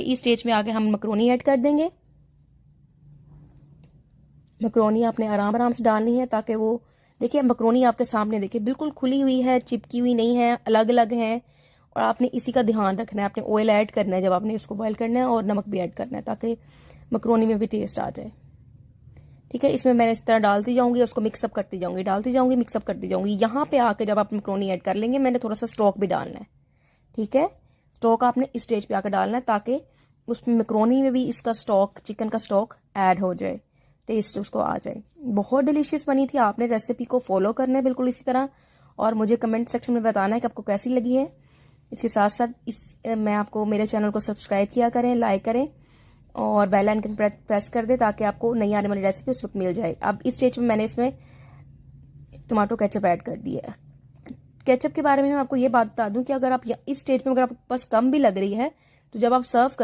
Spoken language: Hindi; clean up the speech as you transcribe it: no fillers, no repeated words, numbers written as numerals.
इस स्टेज में आके हम मकरोनी ऐड कर देंगे। मकरोनी आपने आराम आराम से डालनी है ताकि वो, देखिए मकरोनी आपके सामने देखिए बिल्कुल खुली हुई है, चिपकी हुई नहीं है, अलग अलग है। और आपने इसी का ध्यान रखना है, आपने ऑयल ऐड करना है जब आपने इसको बॉयल करना है, और नमक भी ऐड करना है ताकि मकरोनी में भी टेस्ट आ जाए। ठीक है, इसमें मैंने इस तरह डालती जाऊंगी, उसको मिक्सअप करती जाऊंगी, डालती जाऊंगी, मिक्सअप करती जाऊंगी। यहाँ पे आके जब आप मकरोनी ऐड कर लेंगे, मैंने थोड़ा सा स्टॉक भी डालना है। ठीक है, स्टॉक आपने इस स्टेज पे आकर डालना है ताकि उसमें मकरोनी में भी इसका स्टॉक, चिकन का स्टॉक ऐड हो जाए, टेस्ट उसको आ जाए। बहुत डिलीशियस बनी थी, आपने रेसिपी को फॉलो करना है बिल्कुल इसी तरह, और मुझे कमेंट सेक्शन में बताना है कि आपको कैसी लगी है। इसके साथ साथ मैं आपको, मेरे चैनल को सब्सक्राइब किया करें, लाइक करें और बेल आइकन प्रेस कर दे ताकि आपको नई आने वाली रेसिपी उस वक्त मिल जाए। अब इस स्टेज में मैंने इसमें टमाटो केचप ऐड कर दिया है। केचप के बारे में मैं आपको ये बात बता दूं कि अगर आप इस स्टेज में, अगर आपके पास कम भी लग रही है, तो जब आप सर्व कर